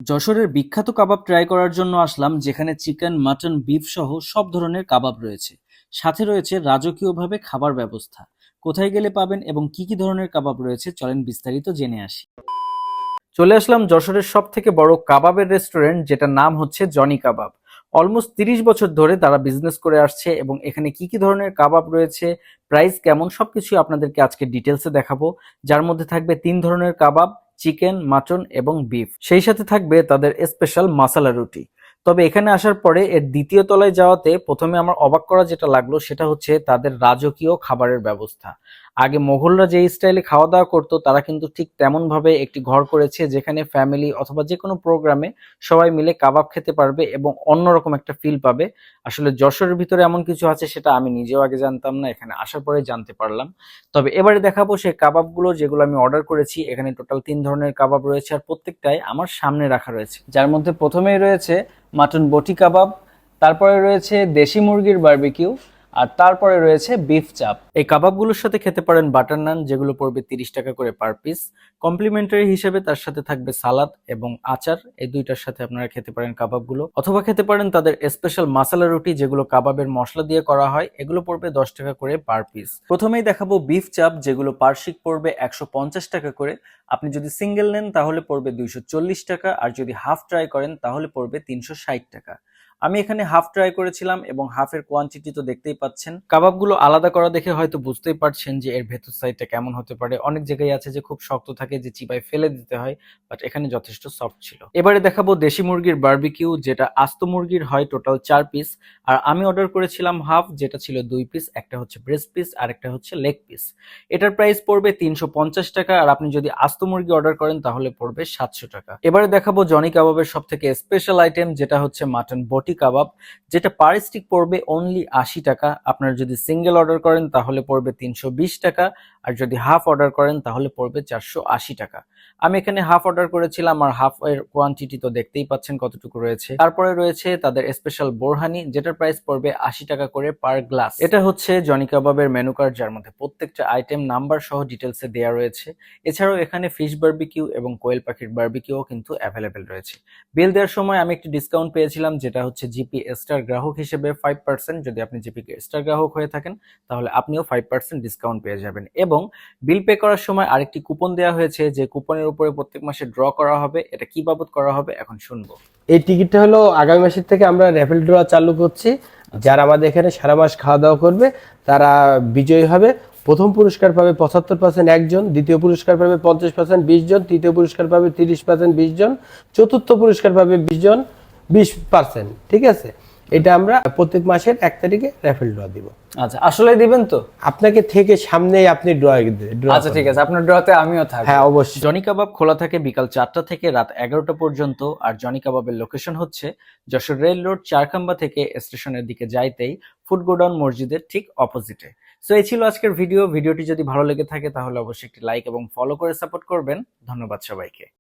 যশোরের বিখ্যাত কাবাব ট্রাই করার জন্য আসলাম, যেখানে চিকেন, মাটন, বিফ সহ সব ধরনের কাবাব রয়েছে। সাথে রয়েছে রাজকীয়ভাবে খাবার ব্যবস্থা। কোথায় গেলে পাবেন এবং কি কি ধরনের কাবাব রয়েছে, চলেন বিস্তারিত জেনে আসি। চলে আসলাম যশোরের সব থেকে বড় কাবাবের রেস্টুরেন্ট, যেটার নাম হচ্ছে জনি কাবাব। অলমোস্ট 30 বছর ধরে তারা বিজনেস করে আসছে এবং এখানে কি কি ধরনের কাবাব রয়েছে, প্রাইস কেমন, সবকিছু আপনাদেরকে আজকে ডিটেলসে দেখাবো। যার মধ্যে থাকবে 3 ধরনের কাবাব: চিকেন, মাটন এবং বিফ। সেই সাথে থাকবে তাদের স্পেশাল মাসালা রুটি। তবে এখানে আসার পরে এর দ্বিতীয় তলায় যাওয়াতে প্রথমে আমার অবাক করা যেটা লাগলো সেটা হচ্ছে তাদের রাজকীয় খাবারের ব্যবস্থা। আগে মোগলরা যে স্টাইলে খাওয়া দাওয়া করতো, তারা কিন্তু ঠিক তেমন ভাবে একটি ঘর করেছে, যেখানে ফ্যামিলি অথবা যে কোনো প্রোগ্রামে সবাই মিলে কাবাব খেতে পারবে এবং অন্যরকম একটা ফিল পাবে। আসলে যশোরের ভিতরে এমন কিছু আছে সেটা আমি নিজেও আগে জানতাম না, এখানে আসার পরে জানতে পারলাম। তবে এবারে দেখাবো সেই কাবাবগুলো যেগুলো আমি অর্ডার করেছি। এখানে টোটাল 3 ধরনের কাবাব রয়েছে আর প্রত্যেকটাই আমার সামনে রাখা রয়েছে। যার মধ্যে প্রথমেই রয়েছে মাটন বটি কাবাব, তারপরে রয়েছে দেশি মুরগির বারবিকিউ, আর তারপরে রয়েছে বিফ চাপ। এই কাবাবগুলোর সাথে খেতে পারেন বাটার নান, যেগুলো পড়বে 30 টাকা করে পার পিস। কমপ্লিমেন্টারি হিসেবে তার সাথে থাকবে সালাদ এবং আচার। এই দুইটার সাথে আপনারা খেতে পারেন কাবাবগুলো, অথবা খেতে পারেন তাদের স্পেশাল মাসালা রুটি, যেগুলো কাবাবের মশলা দিয়ে করা হয়। এগুলো পড়বে 10 টাকা করে পার পিস। প্রথমেই দেখাবো বিফ চাপ, যেগুলো পার শিক পড়বে 150 টাকা করে। আপনি যদি সিঙ্গেল নেন তাহলে পড়বে 240 টাকা, আর যদি হাফ ট্রাই করেন তাহলে পড়বে 360 টাকা। আমি এখানে হাফ ট্রাই করেছিলাম এবং হাফের কোয়ান্টিটি তো দেখতেই পাচ্ছেন। কাবাবগুলো আলাদা করা দেখে হয়তো বুঝতেই পারছেন যে এর ভেতর সাইডটা কেমন হতে পারে। অনেক জায়গায় আছে যে খুব শক্ত থাকে, যে চিবায় ফেলে দিতে হয়, বাট এখানে যথেষ্ট সফট ছিল। এবারে দেখাবো দেশি মুরগির বারবিকিউ, যেটা আস্ত মুরগির হয় টোটাল 4 পিস, আর আমি অর্ডার করেছিলাম হাফ, যেটা ছিল 2 পিস। একটা হচ্ছে ব্রেস্ট পিস আর একটা হচ্ছে লেগ পিস। এটার প্রাইস পড়বে 350 টাকা, আর আপনি যদি আস্ত মুরগি অর্ডার করেন তাহলে পড়বে 700 টাকা। এবারে দেখাবো জনি কাবাবের সব থেকে স্পেশাল আইটেম, যেটা হচ্ছে মাটন বটি কাবাব, যেটা পার স্টিক পড়বে অনলি 80 টাকা। আপনারা যদি সিঙ্গেল অর্ডার করেন তাহলে পড়বে 320 টাকা, আর যদি হাফ অর্ডার করেন তাহলে পড়বে 480 টাকা। আমি এখানে হাফ অর্ডার করেছিলাম, আর হাফ এর কোয়ান্টিটি তো দেখতেই পাচ্ছেন কতটুকু রয়েছে। তারপরে রয়েছে তাদের স্পেশাল বোরহানি, যেটার প্রাইস পড়বে 80 টাকা করে পার গ্লাস। এটা হচ্ছে জনি কাবাবের মেনু কার্ড, যার মধ্যে প্রত্যেকটা আইটেম নাম্বার সহ ডিটেলসে দেওয়া রয়েছে। এছাড়াও এখানে ফিশ বারবিকিউ এবং কোয়েল পাখির বারবিকিউ কিন্তু অ্যাভেলেবেল রয়েছে। বিল দেওয়ার সময় আমি একটি ডিসকাউন্ট পেয়েছিলাম, যেটা হচ্ছে জিপি স্টার গ্রাহক হিসেবে 5%। যদি আপনি জিপি স্টার গ্রাহক হয়ে থাকেন তাহলে আপনিও 5% ডিসকাউন্ট পেয়ে যাবেন। এবং বিল পে করার সময় আরেকটি কুপন দেওয়া হয়েছে, যে কুপনের উপরে প্রত্যেক মাসে ড্র করা হবে। এটা কি বাবদ করা হবে এখন শুনবো। এই টিকিটটা হলো আগামী মাসের থেকে আমরা র্যাফেল ড্র চালু করছি। যারা আমাদের এখানে সারা মাস খাওয়া দাওয়া করবে তারা বিজয়ী হবে। প্রথম পুরস্কার পাবে 75% একজন, দ্বিতীয় পুরস্কার পাবে 50% 20 জন, তৃতীয় পুরস্কার পাবে 30% 20 জন, চতুর্থ পুরস্কার পাবে 20 জন 20%। ঠিক আছে, এটা আমরা প্রত্যেক মাসের 1 তারিখে র্যাফেল ড্র দিব। আচ্ছা, আসলে দিবেন তো? আপনাকে থেকে সামনেই আপনি ড্র। আচ্ছা ঠিক আছে, আপনার ড্রতে আমিও থাকবো। হ্যাঁ অবশ্যই। জনি কাবাব খোলা থাকে বিকাল 4টা থেকে রাত 11টা পর্যন্ত। আর জনি কাবাবের লোকেশন হচ্ছে যশোর রেল রোড চারখাম্বা থেকে স্টেশনের দিকে যাইতেই ফুড গোডাউন মসজিদের ঠিক অপোজিটে। সো এই ছিল আজকের ভিডিওটি যদি ভালো লেগে থাকে তাহলে অবশ্যই একটি লাইক এবং ফলো করে সাপোর্ট করবেন। ধন্যবাদ সবাইকে।